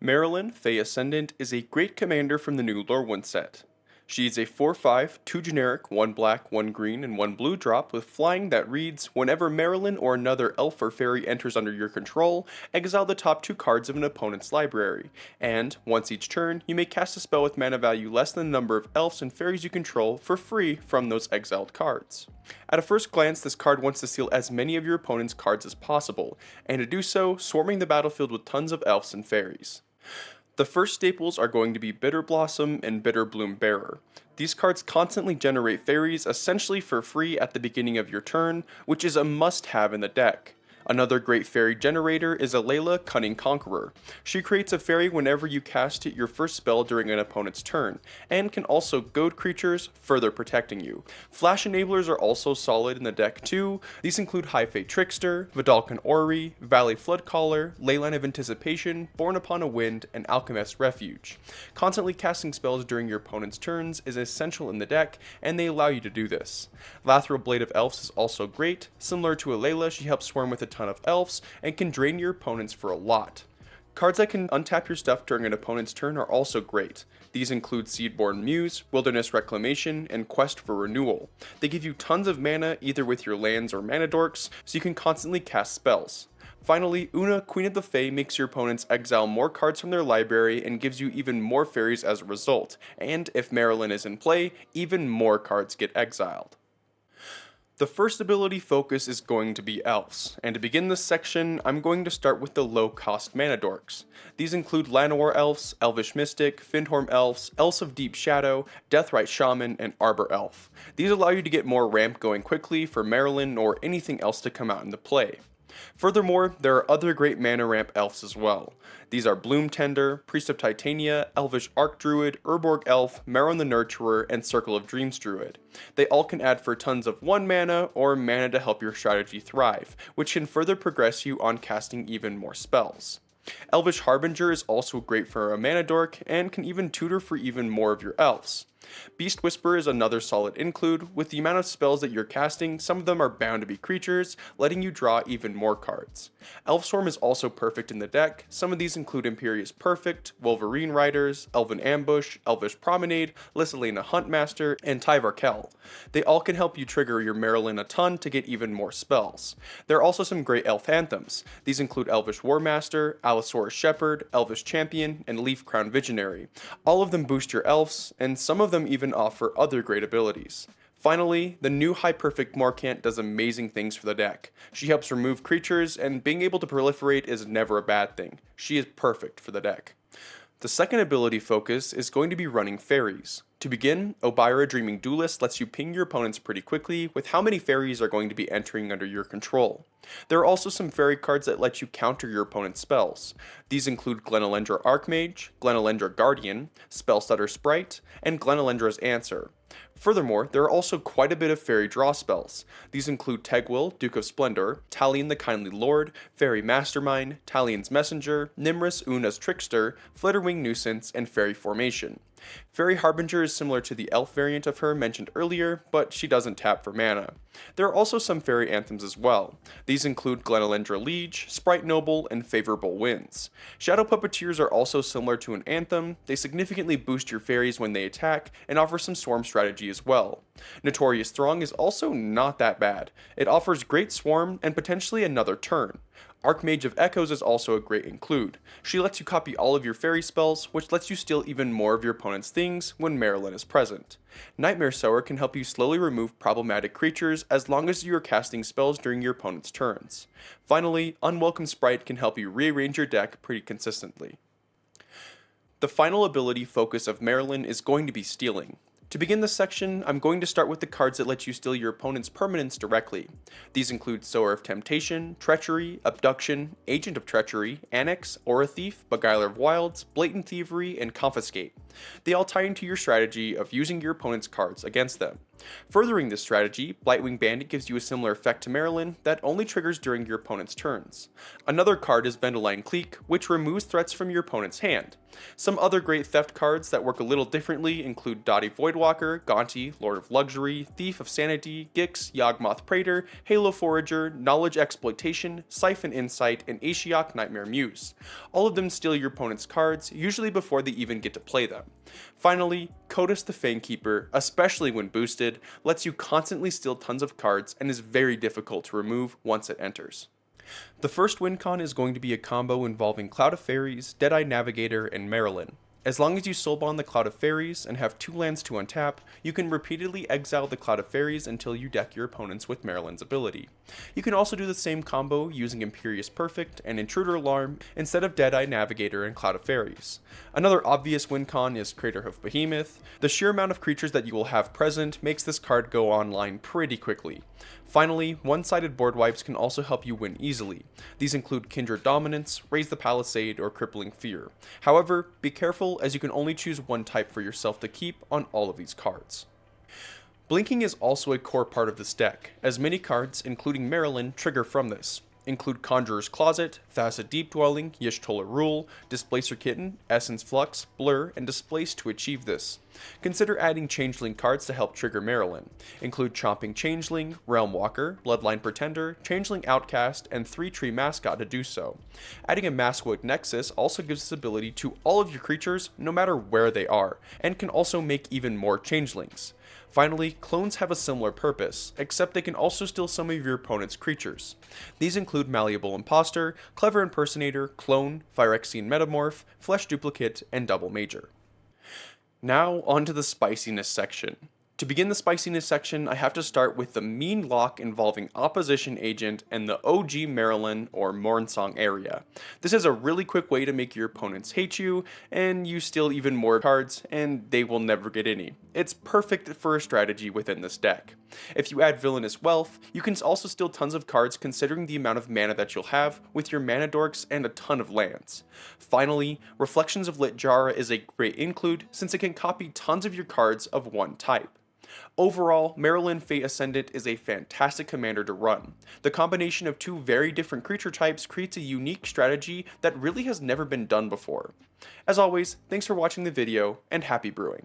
Maralen, Fey Ascendant, is a great commander from the new Lorwyn set. She is a 4/5, 2 generic, 1 black, 1 green, and 1 blue drop with flying that reads, whenever Maralen or another elf or fairy enters under your control, exile the top 2 cards of an opponent's library, and, once each turn, you may cast a spell with mana value less than the number of elves and fairies you control for free from those exiled cards. At a first glance, this card wants to steal as many of your opponent's cards as possible, and to do so, swarming the battlefield with tons of elves and fairies. The first staples are going to be Bitter Blossom and Bitter Bloom Bearer. These cards constantly generate fairies essentially for free at the beginning of your turn, which is a must-have in the deck. Another great fairy generator is Alayla, Cunning Conqueror. She creates a fairy whenever you cast your first spell during an opponent's turn, and can also goad creatures, further protecting you. Flash enablers are also solid in the deck too. These include High Fate Trickster, Vidalcan Orrery, Valley Floodcaller, Leyline of Anticipation, Born Upon a Wind, and Alchemist's Refuge. Constantly casting spells during your opponent's turns is essential in the deck, and they allow you to do this. Lathril Blade of Elves is also great. Similar to Alayla, she helps swarm with a ton of elves and can drain your opponents for a lot. Cards that can untap your stuff during an opponent's turn are also great. These include Seedborn Muse, Wilderness Reclamation, and Quest for Renewal. They give you tons of mana either with your lands or mana dorks, so you can constantly cast spells. Finally, Una, Queen of the Fae, makes your opponents exile more cards from their library and gives you even more fairies as a result, and if Maralen is in play, even more cards get exiled. The first ability focus is going to be elves, and to begin this section, I'm going to start with the low-cost mana dorks. These include Llanowar Elves, Elvish Mystic, Findhorn Elves, Elves of Deep Shadow, Deathrite Shaman, and Arbor Elf. These allow you to get more ramp going quickly for Maralen or anything else to come out into play. Furthermore, there are other great mana ramp elves as well. These are Bloom Tender, Priest of Titania, Elvish Archdruid, Urborg Elf, Maron the Nurturer, and Circle of Dreams Druid. They all can add for tons of 1 mana or mana to help your strategy thrive, which can further progress you on casting even more spells. Elvish Harbinger is also great for a mana dork and can even tutor for even more of your elves. Beast Whisperer is another solid include. With the amount of spells that you're casting, some of them are bound to be creatures, letting you draw even more cards. Elfswarm is also perfect in the deck. Some of these include Imperious Perfect, Wolverine Riders, Elven Ambush, Elvish Promenade, Lysilena Huntmaster, and Tyvar Kell. They all can help you trigger your Maralen a ton to get even more spells. There are also some great elf anthems. These include Elvish Warmaster, Allosaurus Shepherd, Elvish Champion, and Leaf Crown Visionary. All of them boost your elves, and some of them even offer other great abilities. Finally, the new High Perfect Morcant does amazing things for the deck. She helps remove creatures, and being able to proliferate is never a bad thing. She is perfect for the deck. The second ability focus is going to be running fairies. To begin, Obira Dreaming Duelist lets you ping your opponents pretty quickly with how many fairies are going to be entering under your control. There are also some fairy cards that let you counter your opponent's spells. These include Glenelendra Archmage, Glenelendra Guardian, Spellstutter Sprite, and Glenelendra's Answer. Furthermore, there are also quite a bit of fairy draw spells. These include Tegwyl, Duke of Splendor, Talion the Kindly Lord, Fairy Mastermind, Talion's Messenger, Nimrus Una's Trickster, Flitterwing Nuisance, and Fairy Formation. Fairy Harbinger is similar to the elf variant of her mentioned earlier, but she doesn't tap for mana. There are also some fairy anthems as well. These include Glenelendra Liege, Sprite Noble, and Favorable Winds. Shadow Puppeteers are also similar to an anthem. They significantly boost your fairies when they attack, and offer some swarm strategy as well. Notorious Throng is also not that bad. It offers great swarm and potentially another turn. Archmage of Echoes is also a great include. She lets you copy all of your fairy spells, which lets you steal even more of your opponent's things when Maralen is present. Nightmare Sower can help you slowly remove problematic creatures as long as you are casting spells during your opponent's turns. Finally, Unwelcome Sprite can help you rearrange your deck pretty consistently. The final ability focus of Maralen is going to be stealing. To begin this section, I'm going to start with the cards that let you steal your opponent's permanents directly. These include Sower of Temptation, Treachery, Abduction, Agent of Treachery, Annex, Aura Thief, Beguiler of Wilds, Blatant Thievery, and Confiscate. They all tie into your strategy of using your opponent's cards against them. Furthering this strategy, Blightwing Bandit gives you a similar effect to Maralen that only triggers during your opponent's turns. Another card is Vendaline Clique, which removes threats from your opponent's hand. Some other great theft cards that work a little differently include Dottie Voidwalker, Gaunty, Lord of Luxury, Thief of Sanity, Gix, Yawgmoth Praetor, Halo Forager, Knowledge Exploitation, Siphon Insight, and Ashiok Nightmare Muse. All of them steal your opponent's cards, usually before they even get to play them. Finally, Kodos the Fangkeeper, especially when boosted, lets you constantly steal tons of cards and is very difficult to remove once it enters. The first Wincon is going to be a combo involving Cloud of Fairies, Deadeye Navigator, and Maralen. As long as you soulbond the Cloud of Fairies and have 2 lands to untap, you can repeatedly exile the Cloud of Fairies until you deck your opponents with Maralen's ability. You can also do the same combo using Imperious Perfect and Intruder Alarm instead of Deadeye Navigator and Cloud of Fairies. Another obvious Wincon is Craterhoof Behemoth. The sheer amount of creatures that you will have present makes this card go online pretty quickly. Finally, one-sided board wipes can also help you win easily. These include Kindred Dominance, Raise the Palisade, or Crippling Fear. However, be careful as you can only choose one type for yourself to keep on all of these cards. Blinking is also a core part of this deck, as many cards, including Maralen, trigger from this. Include Conjurer's Closet, Thassa Deep Dwelling, Y'shtola Rule, Displacer Kitten, Essence Flux, Blur, and Displace to achieve this. Consider adding Changeling cards to help trigger Maralen. Include Chomping Changeling, Realm Walker, Bloodline Pretender, Changeling Outcast, and 3-Tree Mascot to do so. Adding a Maskwood Nexus also gives this ability to all of your creatures no matter where they are, and can also make even more Changelings. Finally, clones have a similar purpose, except they can also steal some of your opponent's creatures. These include Malleable Imposter, Clever Impersonator, Clone, Phyrexian Metamorph, Flesh Duplicate, and Double Major. Now, onto the Spiciness section. To begin the Spiciness section, I have to start with the mean lock involving Opposition Agent and the OG Maralen or Mornsong area. This is a really quick way to make your opponents hate you, and you steal even more cards, and they will never get any. It's perfect for a strategy within this deck. If you add Villainous Wealth, you can also steal tons of cards considering the amount of mana that you'll have with your mana dorks and a ton of lands. Finally, Reflections of Lit Jara is a great include since it can copy tons of your cards of one type. Overall, Maralen Fate Ascendant is a fantastic commander to run. The combination of 2 very different creature types creates a unique strategy that really has never been done before. As always, thanks for watching the video, and happy brewing.